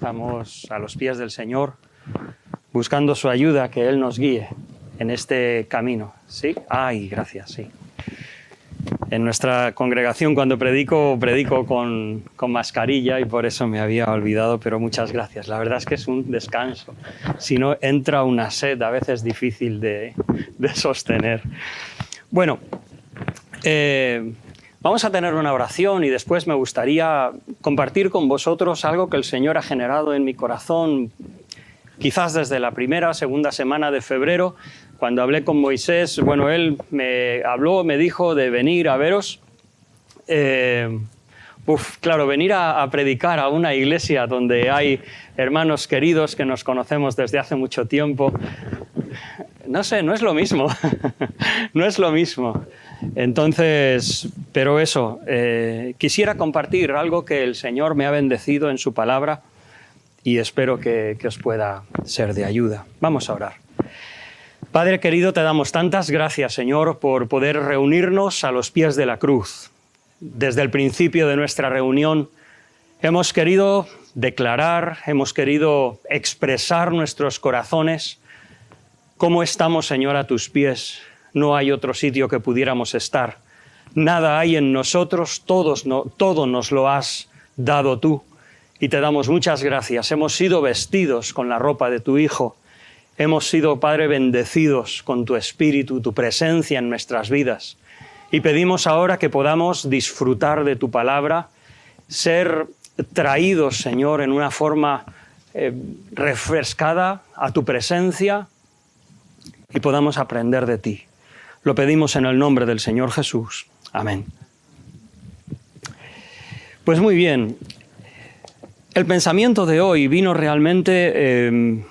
Estamos a los pies del Señor, buscando su ayuda, que Él nos guíe en este camino. ¿Sí? Ay, gracias, sí. En nuestra congregación, cuando predico con mascarilla y por eso me había olvidado, pero muchas gracias. La verdad es que es un descanso. Si no, entra una sed a veces difícil de sostener. Bueno, vamos a tener una oración y después me gustaría compartir con vosotros algo que el Señor ha generado en mi corazón, quizás desde la primera o segunda semana de febrero. Cuando hablé con Moisés, bueno, él me habló, me dijo de venir a veros. Claro, venir a predicar a una iglesia donde hay hermanos queridos que nos conocemos desde hace mucho tiempo. No sé, no es lo mismo. No es lo mismo. Entonces, pero eso, quisiera compartir algo que el Señor me ha bendecido en su palabra y espero que os pueda ser de ayuda. Vamos a orar. Padre querido, te damos tantas gracias, Señor, por poder reunirnos a los pies de la cruz. Desde el principio de nuestra reunión hemos querido declarar, hemos querido expresar nuestros corazones. ¿Cómo estamos, Señor, a tus pies? No hay otro sitio que pudiéramos estar. Nada hay en nosotros, todo nos lo has dado tú. Y te damos muchas gracias. Hemos sido vestidos con la ropa de tu Hijo. Hemos sido, Padre, bendecidos con tu Espíritu, tu presencia en nuestras vidas. Y pedimos ahora que podamos disfrutar de tu palabra, ser traídos, Señor, en una forma refrescada a tu presencia y podamos aprender de ti. Lo pedimos en el nombre del Señor Jesús. Amén. Pues muy bien. El pensamiento de hoy vino realmente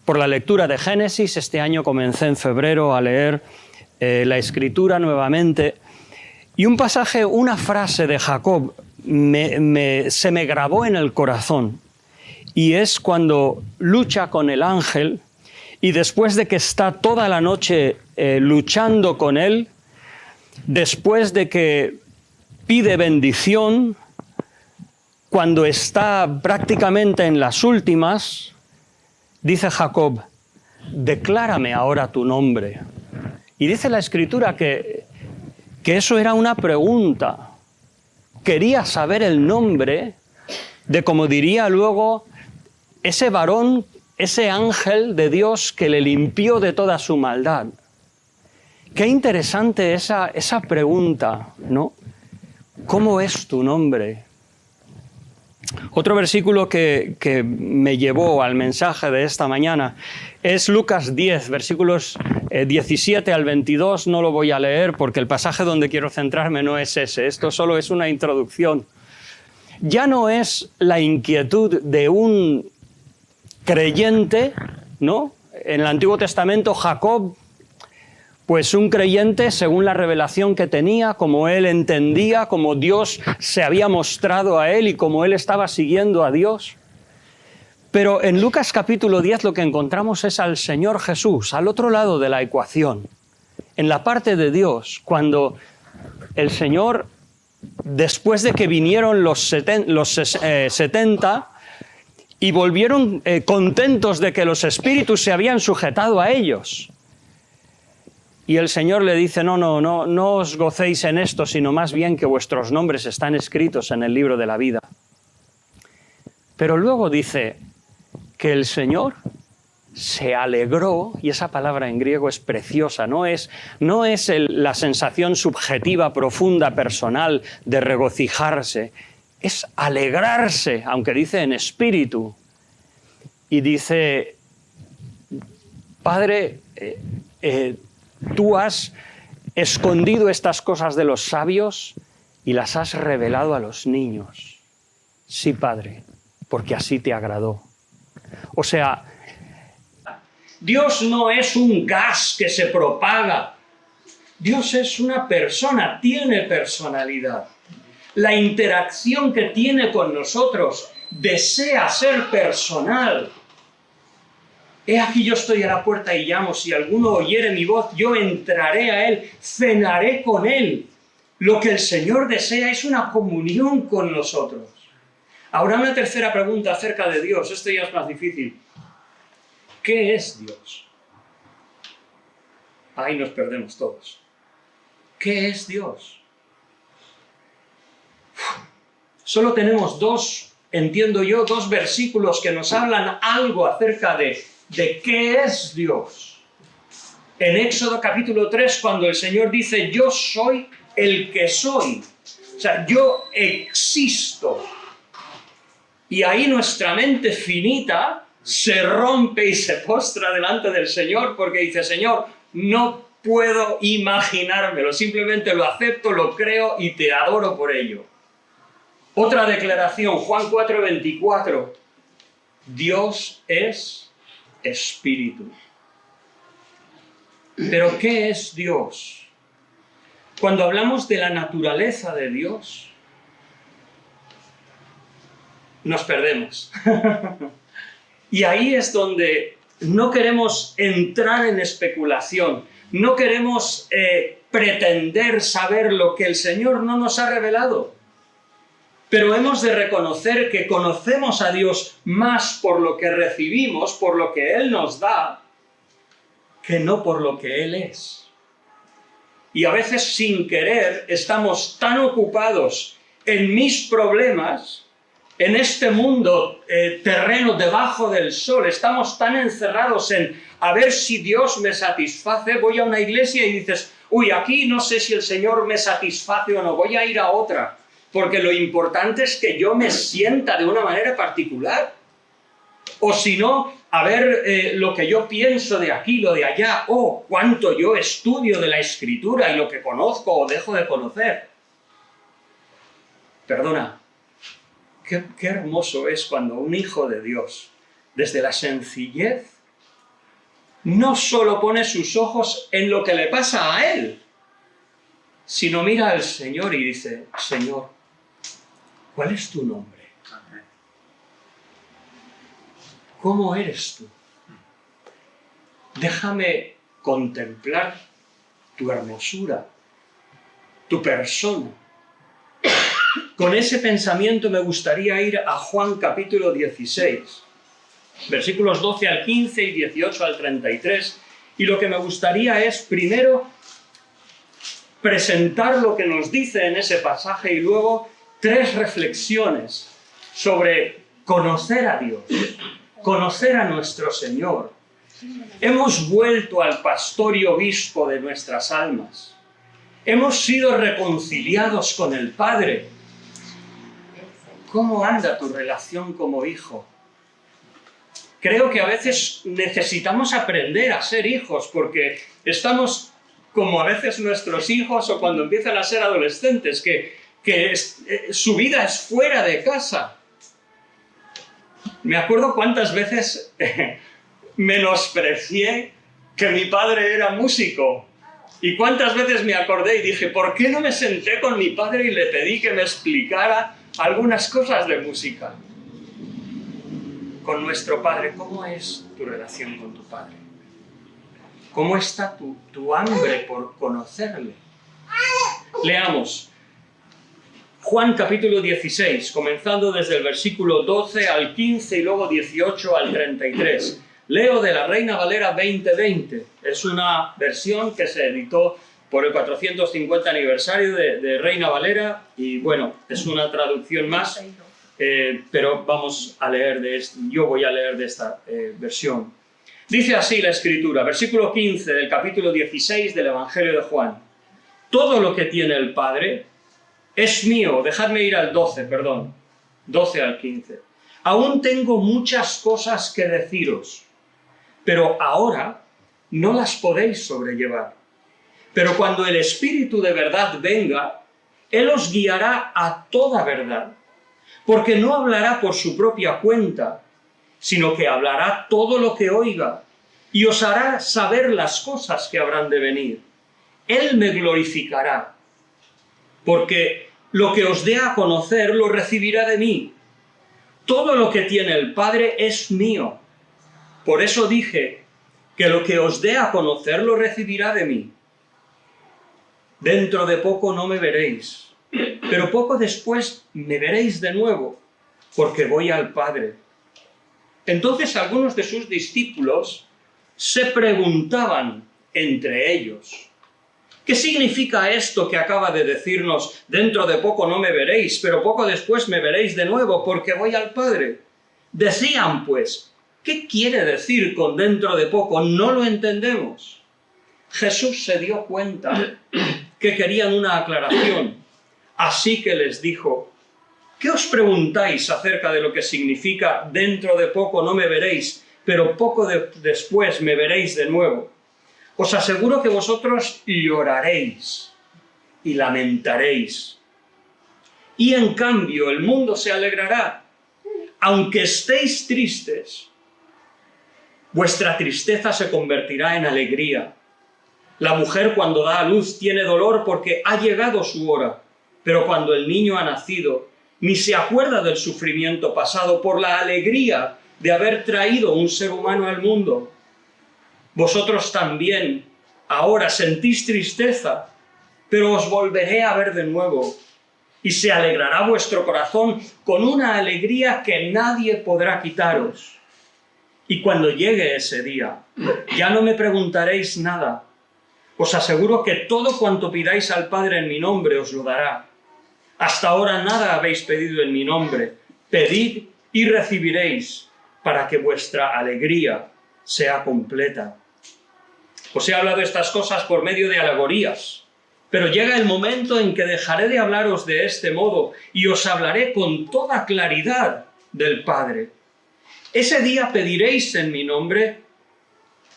por la lectura de Génesis. Este año comencé en febrero a leer la Escritura nuevamente y un pasaje, una frase de Jacob se me grabó en el corazón y es cuando lucha con el ángel y después de que está toda la noche luchando con él, después de que pide bendición, cuando está prácticamente en las últimas, dice Jacob, declárame ahora tu nombre. Y dice la Escritura que eso era una pregunta. Quería saber el nombre de, como diría luego, ese varón, ese ángel de Dios que le limpió de toda su maldad. Qué interesante esa pregunta, ¿no? ¿Cómo es tu nombre? Otro versículo que me llevó al mensaje de esta mañana es Lucas 10, versículos 17 al 22. No lo voy a leer porque el pasaje donde quiero centrarme no es ese. Esto solo es una introducción. Ya no es la inquietud de un creyente, ¿no? En el Antiguo Testamento, Jacob, pues un creyente según la revelación que tenía, como él entendía, como Dios se había mostrado a él y como él estaba siguiendo a Dios. Pero en Lucas capítulo 10 lo que encontramos es al Señor Jesús, al otro lado de la ecuación, en la parte de Dios, cuando el Señor, después de que vinieron los 70 y volvieron contentos de que los espíritus se habían sujetado a ellos, y el Señor le dice, no os gocéis en esto, sino más bien que vuestros nombres están escritos en el libro de la vida. Pero luego dice que el Señor se alegró, y esa palabra en griego es preciosa, no es la sensación subjetiva, profunda, personal de regocijarse, es alegrarse, aunque dice en espíritu. Y dice, Padre, tú has escondido estas cosas de los sabios y las has revelado a los niños. Sí, Padre, porque así te agradó. O sea, Dios no es un gas que se propaga. Dios es una persona, tiene personalidad. La interacción que tiene con nosotros desea ser personal. He aquí yo estoy a la puerta y llamo, si alguno oyere mi voz, yo entraré a él, cenaré con él. Lo que el Señor desea es una comunión con nosotros. Ahora una tercera pregunta acerca de Dios. Esto ya es más difícil. ¿Qué es Dios? Ahí nos perdemos todos. ¿Qué es Dios? Solo tenemos entiendo yo, dos versículos que nos hablan algo acerca de qué es Dios. En Éxodo capítulo 3, cuando el Señor dice, yo soy el que soy. O sea, yo existo. Y ahí nuestra mente finita se rompe y se postra delante del Señor porque dice, Señor, no puedo imaginármelo, simplemente lo acepto, lo creo y te adoro por ello. Otra declaración, Juan 4:24, Dios es espíritu. ¿Pero qué es Dios? Cuando hablamos de la naturaleza de Dios, nos perdemos. Y ahí es donde no queremos entrar en especulación, no queremos pretender saber lo que el Señor no nos ha revelado. Pero hemos de reconocer que conocemos a Dios más por lo que recibimos, por lo que Él nos da, que no por lo que Él es. Y a veces sin querer estamos tan ocupados en mis problemas, en este mundo terreno debajo del sol, estamos tan encerrados en a ver si Dios me satisface. Voy a una iglesia y dices, uy, aquí no sé si el Señor me satisface o no, voy a ir a otra, porque lo importante es que yo me sienta de una manera particular. O si no, a ver lo que yo pienso de aquí, lo de allá, o cuánto yo estudio de la Escritura y lo que conozco o dejo de conocer. Perdona. Qué hermoso es cuando un hijo de Dios, desde la sencillez, no solo pone sus ojos en lo que le pasa a él, sino mira al Señor y dice, Señor, ¿cuál es tu nombre? ¿Cómo eres tú? Déjame contemplar tu hermosura, tu persona. Con ese pensamiento me gustaría ir a Juan capítulo 16, versículos 12 al 15 y 18 al 33, y lo que me gustaría es primero presentar lo que nos dice en ese pasaje y luego tres reflexiones sobre conocer a Dios, conocer a nuestro Señor. Hemos vuelto al pastor y obispo de nuestras almas. Hemos sido reconciliados con el Padre. ¿Cómo anda tu relación como hijo? Creo que a veces necesitamos aprender a ser hijos porque estamos como a veces nuestros hijos o cuando empiezan a ser adolescentes, que su vida es fuera de casa. Me acuerdo cuántas veces menosprecié que mi padre era músico. Y cuántas veces me acordé y dije, ¿por qué no me senté con mi padre y le pedí que me explicara algunas cosas de música? Con nuestro Padre, ¿cómo es tu relación con tu Padre? ¿Cómo está tu hambre por conocerle? Leamos Juan capítulo 16, comenzando desde el versículo 12 al 15 y luego 18 al 33. Leo de la Reina Valera 2020. Es una versión que se editó por el 450 aniversario de Reina Valera y bueno, es una traducción más, pero vamos a leer yo voy a leer de esta versión. Dice así la Escritura, versículo 15 del capítulo 16 del Evangelio de Juan. Todo lo que tiene el Padre es mío. Dejadme ir al 12, perdón. 12 al 15. Aún tengo muchas cosas que deciros, pero ahora no las podéis sobrellevar. Pero cuando el Espíritu de verdad venga, Él os guiará a toda verdad, porque no hablará por su propia cuenta, sino que hablará todo lo que oiga y os hará saber las cosas que habrán de venir. Él me glorificará, porque lo que os dé a conocer lo recibirá de mí. Todo lo que tiene el Padre es mío. Por eso dije que lo que os dé a conocer lo recibirá de mí. Dentro de poco no me veréis, pero poco después me veréis de nuevo. porque voy al Padre. Entonces algunos de sus discípulos se preguntaban entre ellos: ¿qué significa esto que acaba de decirnos? Dentro de poco no me veréis, pero poco después me veréis de nuevo, porque voy al Padre. Decían pues: ¿qué quiere decir con dentro de poco? No lo entendemos. Jesús se dio cuenta que querían una aclaración, así que les dijo: ¿qué os preguntáis acerca de lo que significa dentro de poco no me veréis, pero poco después me veréis de nuevo? Os aseguro que vosotros lloraréis y lamentaréis, y en cambio el mundo se alegrará. Aunque estéis tristes, vuestra tristeza se convertirá en alegría. La mujer cuando da a luz tiene dolor porque ha llegado su hora, pero cuando el niño ha nacido, ni se acuerda del sufrimiento pasado por la alegría de haber traído un ser humano al mundo. Vosotros también ahora sentís tristeza, pero os volveré a ver de nuevo, y se alegrará vuestro corazón con una alegría que nadie podrá quitaros. Y cuando llegue ese día, ya no me preguntaréis nada. Os aseguro que todo cuanto pidáis al Padre en mi nombre os lo dará. Hasta ahora nada habéis pedido en mi nombre. Pedid y recibiréis, para que vuestra alegría sea completa. Os he hablado estas cosas por medio de alegorías, pero llega el momento en que dejaré de hablaros de este modo y os hablaré con toda claridad del Padre. Ese día pediréis en mi nombre,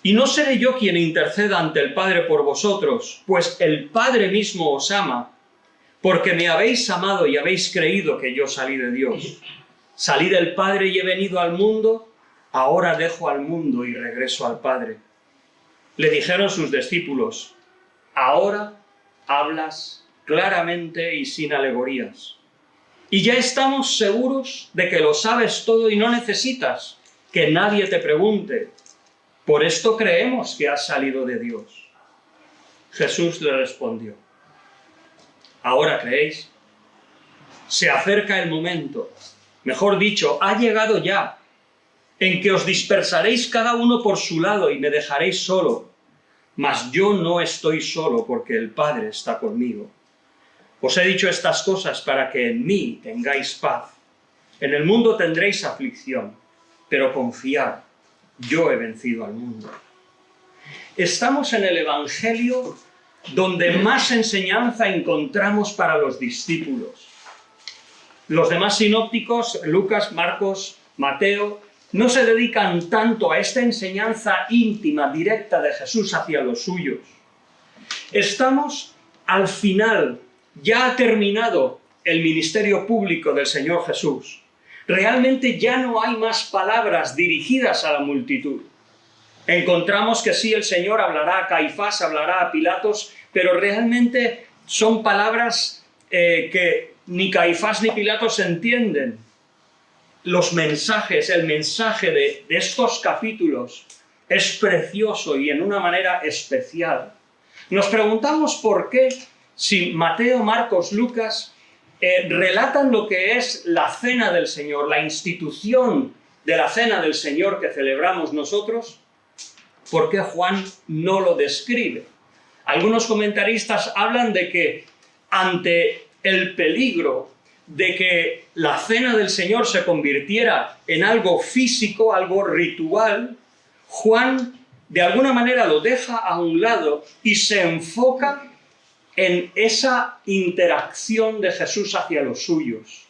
y no seré yo quien interceda ante el Padre por vosotros, pues el Padre mismo os ama, porque me habéis amado y habéis creído que yo salí de Dios. Salí del Padre y he venido al mundo, ahora dejo al mundo y regreso al Padre. Le dijeron sus discípulos: ahora hablas claramente y sin alegorías. Y ya estamos seguros de que lo sabes todo y no necesitas que nadie te pregunte. Por esto creemos que has salido de Dios. Jesús le respondió: ¿ahora creéis? Se acerca el momento, mejor dicho, ha llegado ya, en que os dispersaréis cada uno por su lado y me dejaréis solo. Mas yo no estoy solo, porque el Padre está conmigo. Os he dicho estas cosas para que en mí tengáis paz. En el mundo tendréis aflicción, pero confiad, yo he vencido al mundo. Estamos en el Evangelio donde más enseñanza encontramos para los discípulos. Los demás sinópticos, Lucas, Marcos, Mateo, no se dedican tanto a esta enseñanza íntima, directa de Jesús hacia los suyos. Estamos al final, ya ha terminado el ministerio público del Señor Jesús. Realmente ya no hay más palabras dirigidas a la multitud. Encontramos que sí, el Señor hablará a Caifás, hablará a Pilatos, pero realmente son palabras que ni Caifás ni Pilatos entienden. Los mensajes, el mensaje de estos capítulos es precioso y en una manera especial. Nos preguntamos por qué, si Mateo, Marcos, Lucas relatan lo que es la Cena del Señor, la institución de la Cena del Señor que celebramos nosotros, ¿por qué Juan no lo describe? Algunos comentaristas hablan de que ante el peligro de que la Cena del Señor se convirtiera en algo físico, algo ritual, Juan de alguna manera lo deja a un lado y se enfoca en esa interacción de Jesús hacia los suyos,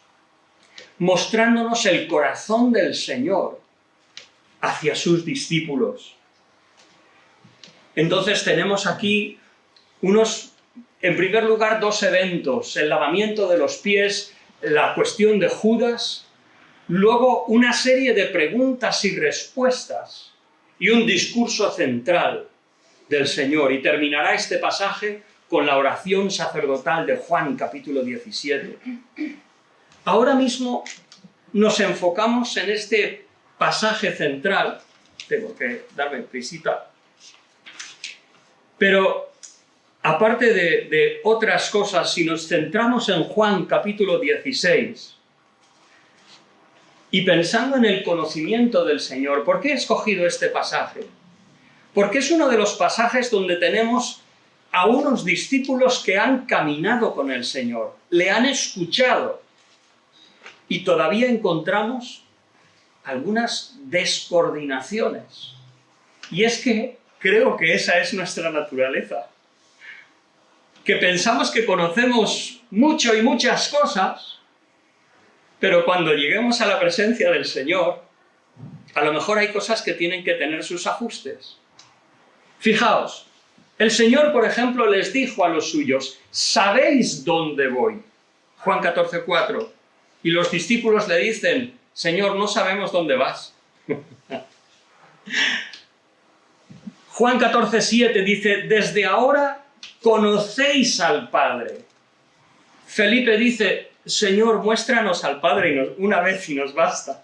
mostrándonos el corazón del Señor hacia sus discípulos. Entonces tenemos aquí en primer lugar, dos eventos: el lavamiento de los pies, la cuestión de Judas, luego una serie de preguntas y respuestas y un discurso central del Señor. Y terminará este pasaje con la oración sacerdotal de Juan, capítulo 17. Ahora mismo nos enfocamos en este pasaje central. Tengo que darme prisita. Pero aparte de otras cosas, si nos centramos en Juan capítulo 16, Y pensando en el conocimiento del Señor, ¿por qué he escogido este pasaje? Porque es uno de los pasajes donde tenemos a unos discípulos que han caminado con el Señor, le han escuchado, y todavía encontramos algunas descoordinaciones. Y es que creo que esa es nuestra naturaleza, que pensamos que conocemos mucho y muchas cosas, pero cuando lleguemos a la presencia del Señor, a lo mejor hay cosas que tienen que tener sus ajustes. Fijaos, el Señor, por ejemplo, les dijo a los suyos, ¿sabéis dónde voy? Juan 14:4. Y los discípulos le dicen, Señor, no sabemos dónde vas. Juan 14:7 dice, desde ahora conocéis al Padre. Felipe dice, Señor, muéstranos al Padre una vez y nos basta.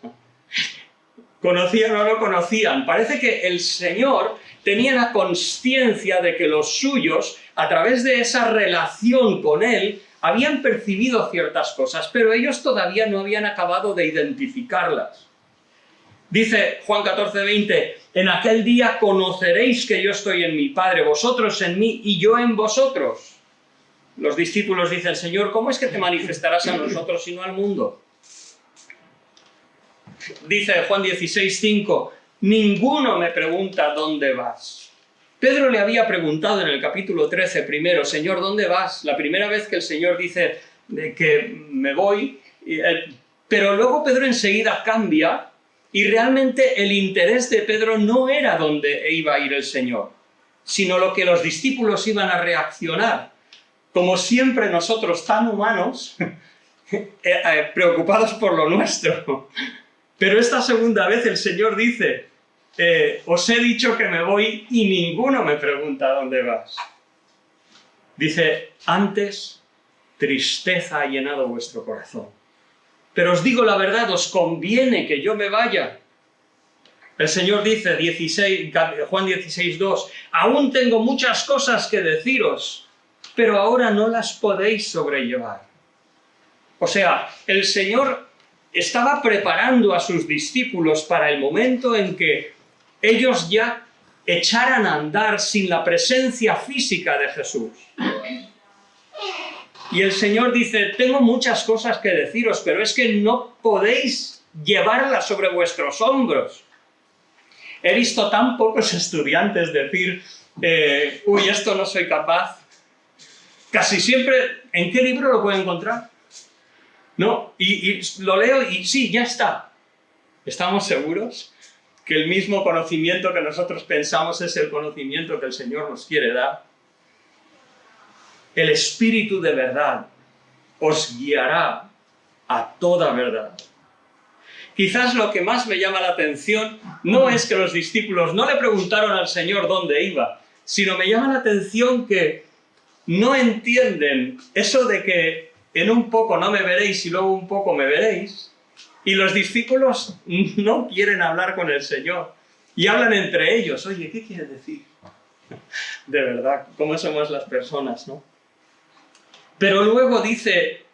¿Conocían o no conocían? Parece que el Señor tenía la consciencia de que los suyos, a través de esa relación con Él, habían percibido ciertas cosas, pero ellos todavía no habían acabado de identificarlas. Dice Juan 14:20, en aquel día conoceréis que yo estoy en mi Padre, vosotros en mí y yo en vosotros. Los discípulos dicen, Señor, ¿cómo es que te manifestarás a nosotros y no al mundo? Dice Juan 16:5, ninguno me pregunta dónde vas. Pedro le había preguntado en el capítulo 13 primero, Señor, ¿dónde vas? La primera vez que el Señor dice que me voy, pero luego Pedro enseguida cambia y realmente el interés de Pedro no era dónde iba a ir el Señor, sino lo que los discípulos iban a reaccionar. Como siempre nosotros tan humanos, preocupados por lo nuestro. Pero esta segunda vez el Señor dice, os he dicho que me voy y ninguno me pregunta dónde vas. Dice, antes tristeza ha llenado vuestro corazón. Pero os digo la verdad, os conviene que yo me vaya. El Señor dice, Juan 16:2, aún tengo muchas cosas que deciros, pero ahora no las podéis sobrellevar. O sea, el Señor estaba preparando a sus discípulos para el momento en que ellos ya echaran a andar sin la presencia física de Jesús. Y el Señor dice, tengo muchas cosas que deciros, pero es que no podéis llevarlas sobre vuestros hombros. He visto tan pocos estudiantes decir, uy, esto no soy capaz. Casi siempre, ¿en qué libro lo puedo encontrar? ¿No? Y lo leo y sí, ya está. ¿Estamos seguros que el mismo conocimiento que nosotros pensamos es el conocimiento que el Señor nos quiere dar? El Espíritu de verdad os guiará a toda verdad. Quizás lo que más me llama la atención no es que los discípulos no le preguntaron al Señor dónde iba, sino me llama la atención que no entienden eso de que en un poco no me veréis y luego un poco me veréis, y los discípulos no quieren hablar con el Señor y hablan entre ellos. Oye, ¿qué quiere decir? De verdad, ¿cómo somos las personas, no? Pero luego dice,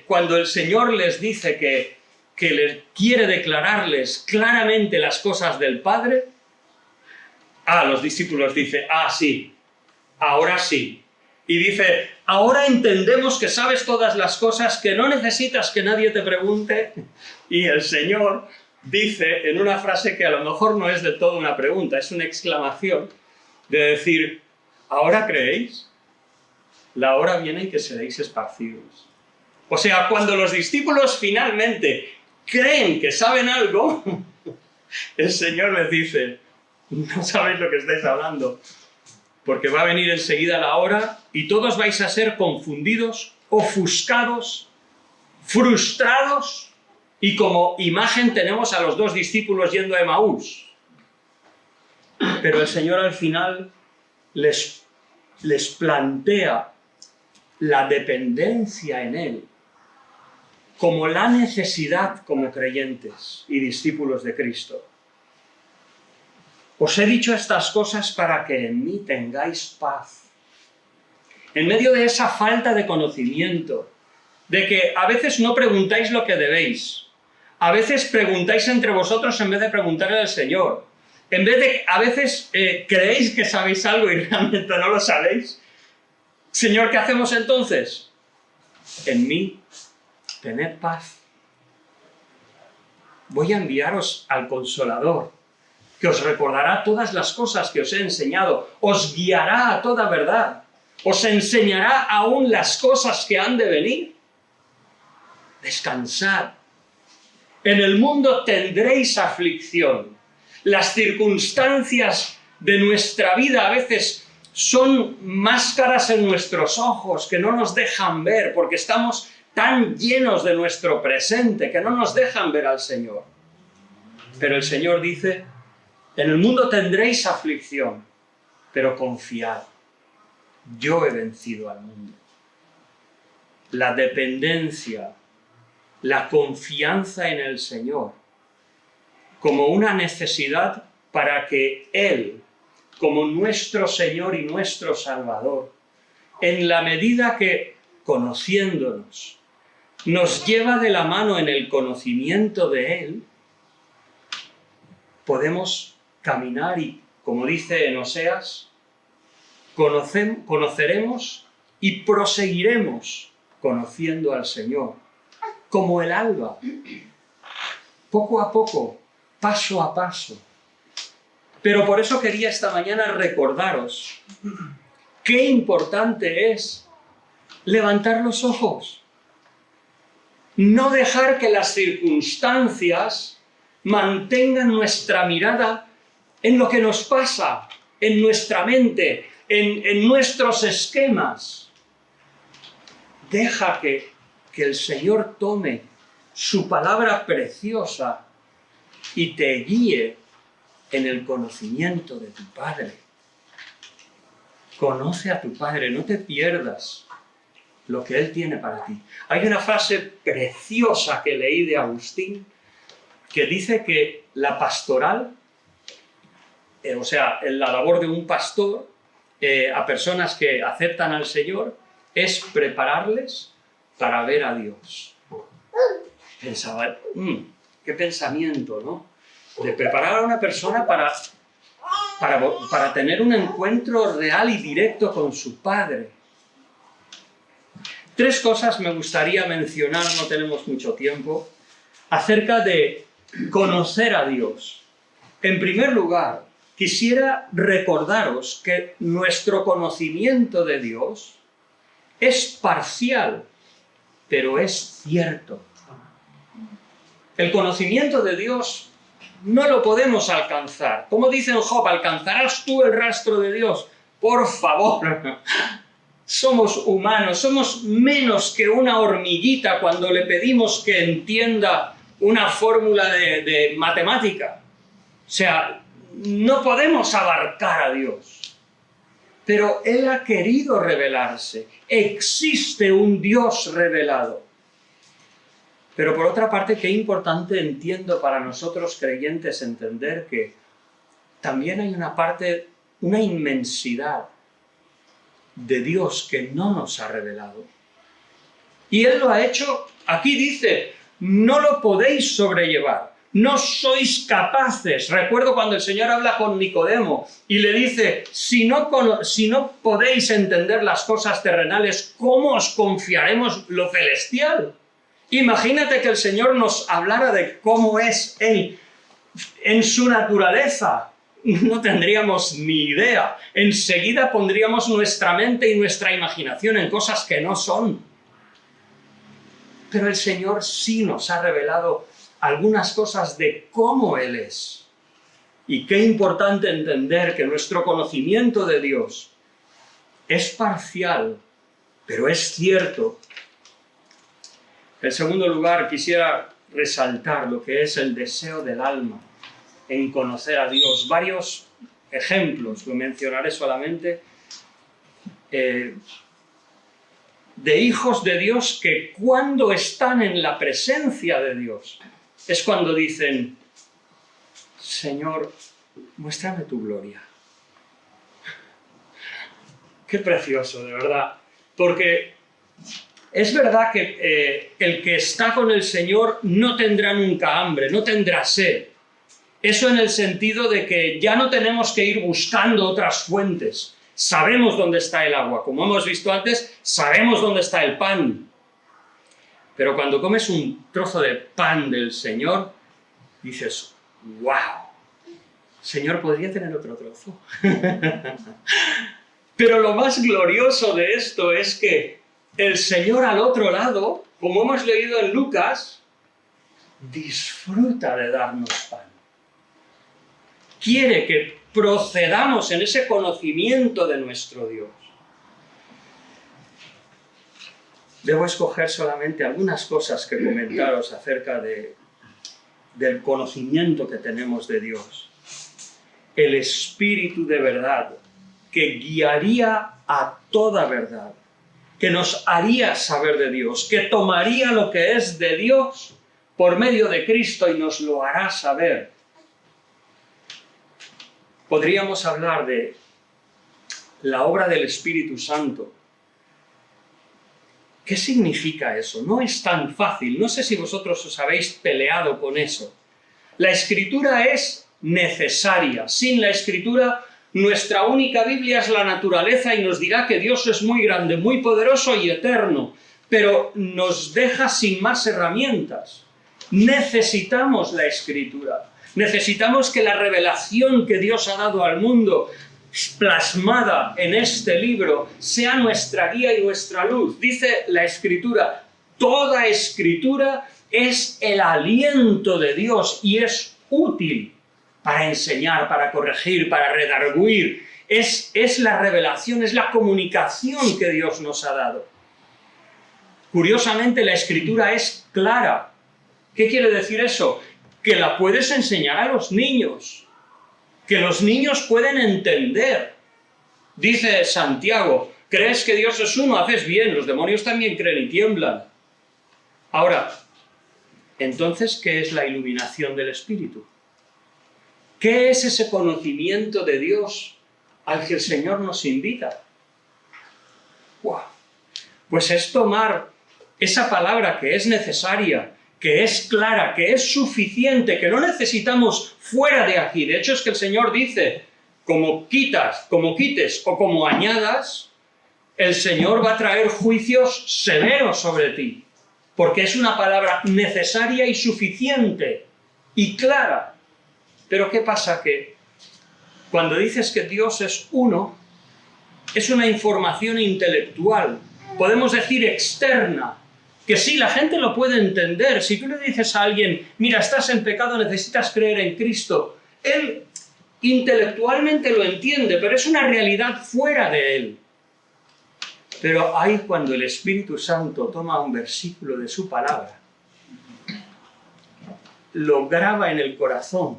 cuando el Señor les dice que les quiere declararles claramente las cosas del Padre, los discípulos dicen, sí, ahora sí. Y dice, ahora entendemos que sabes todas las cosas, que no necesitas que nadie te pregunte. Y el Señor dice en una frase que a lo mejor no es del todo una pregunta, es una exclamación, de decir, ¿ahora creéis? La hora viene en que seréis esparcidos. O sea, cuando los discípulos finalmente creen que saben algo, el Señor les dice, no sabéis lo que estáis hablando, porque va a venir enseguida la hora y todos vais a ser confundidos, ofuscados, frustrados, y como imagen tenemos a los dos discípulos yendo a Emaús. Pero el Señor al final les plantea la dependencia en Él como la necesidad como creyentes y discípulos de Cristo. Os he dicho estas cosas para que en mí tengáis paz. En medio de esa falta de conocimiento, de que a veces no preguntáis lo que debéis, A veces preguntáis entre vosotros en vez de preguntarle al Señor. A veces creéis que sabéis algo y realmente no lo sabéis. Señor, ¿qué hacemos entonces? En mí, tened paz. Voy a enviaros al Consolador, que os recordará todas las cosas que os he enseñado, os guiará a toda verdad, os enseñará aún las cosas que han de venir. Descansad. En el mundo tendréis aflicción. Las circunstancias de nuestra vida a veces son máscaras en nuestros ojos que no nos dejan ver, porque estamos tan llenos de nuestro presente que no nos dejan ver al Señor. Pero el Señor dice, en el mundo tendréis aflicción, pero confiad, yo he vencido al mundo. La dependencia, la confianza en el Señor, como una necesidad para que Él, como nuestro Señor y nuestro Salvador, en la medida que, conociéndonos, nos lleva de la mano en el conocimiento de Él, podemos caminar y, como dice en Oseas, conoceremos y proseguiremos conociendo al Señor, como el alba, poco a poco, paso a paso. Pero por eso quería esta mañana recordaros qué importante es levantar los ojos. No dejar que las circunstancias mantengan nuestra mirada en lo que nos pasa, en nuestra mente, en nuestros esquemas. Deja que el Señor tome su palabra preciosa y te guíe en el conocimiento de tu Padre. Conoce a tu Padre, no te pierdas lo que Él tiene para ti. Hay una frase preciosa que leí de Agustín que dice que la pastoral, o sea, la labor de un pastor a personas que aceptan al Señor es prepararles para ver a Dios. Pensaba, qué pensamiento, ¿no? De preparar a una persona para tener un encuentro real y directo con su Padre. 3 cosas me gustaría mencionar, no tenemos mucho tiempo, acerca de conocer a Dios. En primer lugar, quisiera recordaros que nuestro conocimiento de Dios es parcial, pero es cierto. El conocimiento de Dios no lo podemos alcanzar. Como dice en Job, ¿alcanzarás tú el rastro de Dios? Por favor. Somos humanos, somos menos que una hormiguita cuando le pedimos que entienda una fórmula de matemática. O sea, no podemos abarcar a Dios. Pero Él ha querido revelarse. Existe un Dios revelado. Pero por otra parte, qué importante entiendo para nosotros creyentes entender que también hay una parte, una inmensidad de Dios que no nos ha revelado. Y Él lo ha hecho, aquí dice, no lo podéis sobrellevar, no sois capaces. Recuerdo cuando el Señor habla con Nicodemo y le dice, si no podéis entender las cosas terrenales, ¿cómo os confiaremos lo celestial? Imagínate que el Señor nos hablara de cómo es Él en su naturaleza. No tendríamos ni idea. Enseguida pondríamos nuestra mente y nuestra imaginación en cosas que no son. Pero el Señor sí nos ha revelado algunas cosas de cómo Él es. Y qué importante entender que nuestro conocimiento de Dios es parcial, pero es cierto. En segundo lugar, quisiera resaltar lo que es el deseo del alma en conocer a Dios. Varios ejemplos, lo mencionaré solamente, de hijos de Dios que cuando están en la presencia de Dios es cuando dicen, Señor, muéstrame tu gloria. Qué precioso, de verdad, porque Es verdad que el que está con el Señor no tendrá nunca hambre, no tendrá sed. Eso en el sentido de que ya no tenemos que ir buscando otras fuentes. Sabemos dónde está el agua. Como hemos visto antes, sabemos dónde está el pan. Pero cuando comes un trozo de pan del Señor, dices, ¡wow! Señor, ¿podría tener otro trozo? Pero lo más glorioso de esto es que el Señor al otro lado, como hemos leído en Lucas, disfruta de darnos pan. Quiere que procedamos en ese conocimiento de nuestro Dios. Debo escoger solamente algunas cosas que comentaros acerca del conocimiento que tenemos de Dios. El Espíritu de verdad, que guiaría a toda verdad, que nos haría saber de Dios, que tomaría lo que es de Dios por medio de Cristo y nos lo hará saber. Podríamos hablar de la obra del Espíritu Santo. ¿Qué significa eso? No es tan fácil. No sé si vosotros os habéis peleado con eso. La Escritura es necesaria. Sin la Escritura, nuestra única Biblia es la naturaleza y nos dirá que Dios es muy grande, muy poderoso y eterno, pero nos deja sin más herramientas. Necesitamos la Escritura. Necesitamos que la revelación que Dios ha dado al mundo, plasmada en este libro, sea nuestra guía y nuestra luz. Dice la Escritura, toda Escritura es el aliento de Dios y es útil para enseñar, para corregir, para redarguir. Es la revelación, es la comunicación que Dios nos ha dado. Curiosamente, la Escritura es clara. ¿Qué quiere decir eso? Que la puedes enseñar a los niños, que los niños pueden entender. Dice Santiago, ¿crees que Dios es uno? Haces bien, los demonios también creen y tiemblan. Ahora, entonces, ¿qué es la iluminación del Espíritu? ¿Qué es ese conocimiento de Dios al que el Señor nos invita? ¡Wow! Pues es tomar esa palabra que es necesaria, que es clara, que es suficiente, que no necesitamos fuera de aquí. De hecho, es que el Señor dice, como quites o como añadas, el Señor va a traer juicios severos sobre ti, porque es una palabra necesaria y suficiente y clara. Pero ¿qué pasa? Que cuando dices que Dios es uno, es una información intelectual, podemos decir externa, que sí, la gente lo puede entender. Si tú le dices a alguien, mira, estás en pecado, necesitas creer en Cristo, él intelectualmente lo entiende, pero es una realidad fuera de él. Pero hay cuando el Espíritu Santo toma un versículo de su palabra, lo graba en el corazón,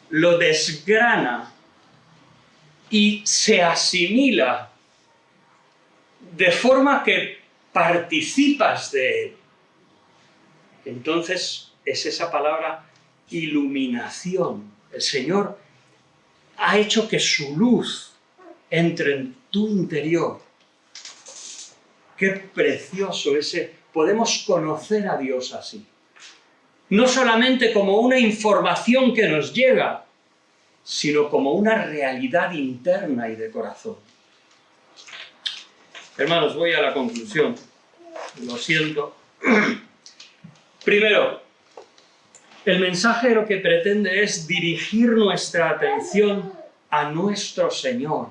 lo desgrana y se asimila de forma que participas de él. Entonces es esa palabra iluminación. El Señor ha hecho que su luz entre en tu interior. Qué precioso ese. Podemos conocer a Dios así. No solamente como una información que nos llega, sino como una realidad interna y de corazón. Hermanos, voy a la conclusión. Lo siento. Primero, el mensaje lo que pretende es dirigir nuestra atención a nuestro Señor,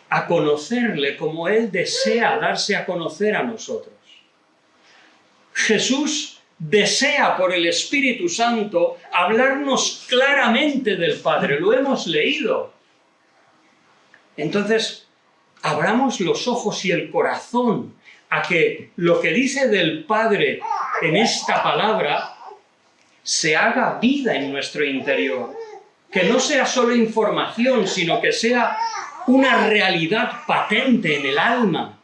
a conocerle como Él desea darse a conocer a nosotros. Jesús desea por el Espíritu Santo hablarnos claramente del Padre, lo hemos leído. Entonces, abramos los ojos y el corazón a que lo que dice del Padre en esta palabra se haga vida en nuestro interior. Que no sea solo información, sino que sea una realidad patente en el alma.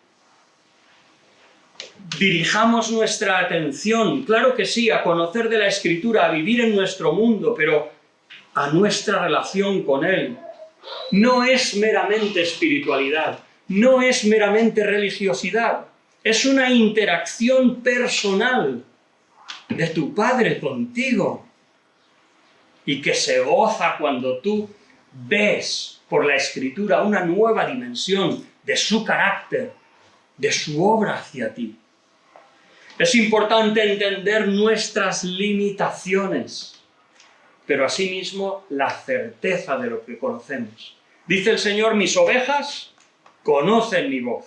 Dirijamos nuestra atención, claro que sí, a conocer de la Escritura, a vivir en nuestro mundo, pero a nuestra relación con Él. No es meramente espiritualidad, no es meramente religiosidad, es una interacción personal de tu Padre contigo, y que se goza cuando tú ves por la Escritura una nueva dimensión de su carácter, de su obra hacia ti. Es importante entender nuestras limitaciones, pero asimismo la certeza de lo que conocemos. Dice el Señor, mis ovejas conocen mi voz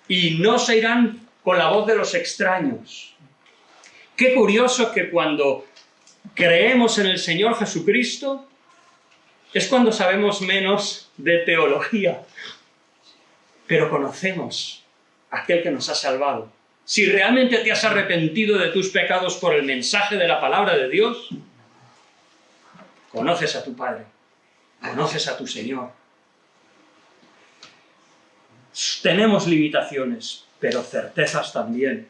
y no se irán con la voz de los extraños. Qué curioso que cuando creemos en el Señor Jesucristo es cuando sabemos menos de teología, pero conocemos a aquel que nos ha salvado. Si realmente te has arrepentido de tus pecados por el mensaje de la palabra de Dios, conoces a tu Padre, conoces a tu Señor. Tenemos limitaciones, pero certezas también.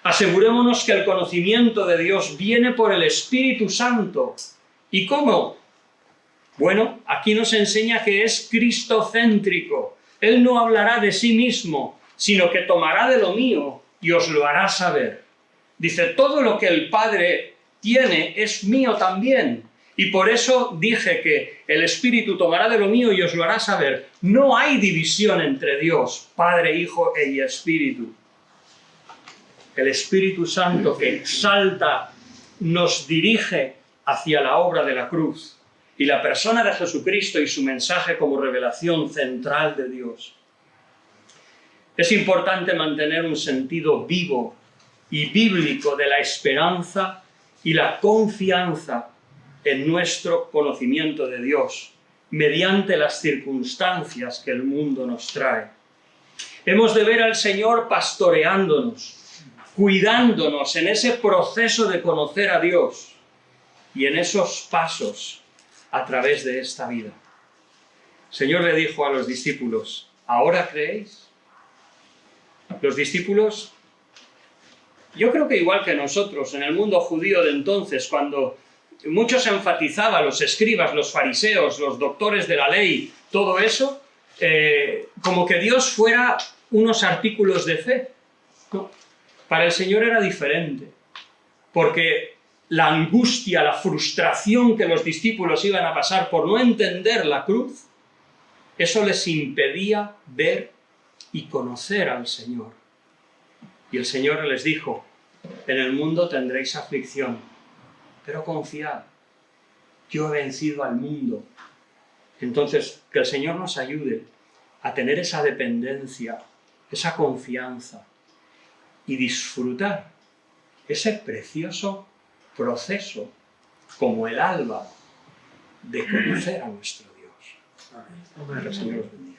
Asegurémonos que el conocimiento de Dios viene por el Espíritu Santo. ¿Y cómo? Bueno, aquí nos enseña que es cristocéntrico. Él no hablará de sí mismo, sino que tomará de lo mío y os lo hará saber. Dice, todo lo que el Padre tiene es mío también. Y por eso dije que el Espíritu tomará de lo mío y os lo hará saber. No hay división entre Dios, Padre, Hijo y Espíritu. El Espíritu Santo que exalta nos dirige hacia la obra de la cruz y la persona de Jesucristo y su mensaje como revelación central de Dios. Es importante mantener un sentido vivo y bíblico de la esperanza y la confianza en nuestro conocimiento de Dios, mediante las circunstancias que el mundo nos trae. Hemos de ver al Señor pastoreándonos, cuidándonos en ese proceso de conocer a Dios y en esos pasos a través de esta vida. El Señor le dijo a los discípulos, ¿ahora creéis? Los discípulos, yo creo que igual que nosotros, en el mundo judío de entonces, cuando muchos enfatizaban, los escribas, los fariseos, los doctores de la ley, todo eso, como que Dios fuera unos artículos de fe. No. Para el Señor era diferente, porque la angustia, la frustración que los discípulos iban a pasar por no entender la cruz, eso les impedía ver y conocer al Señor. Y el Señor les dijo, en el mundo tendréis aflicción, pero confiad, yo he vencido al mundo. Entonces, que el Señor nos ayude a tener esa dependencia, esa confianza, y disfrutar ese precioso proceso, como el alba, de conocer a nuestro Dios. Amén. Que el Señor os bendiga.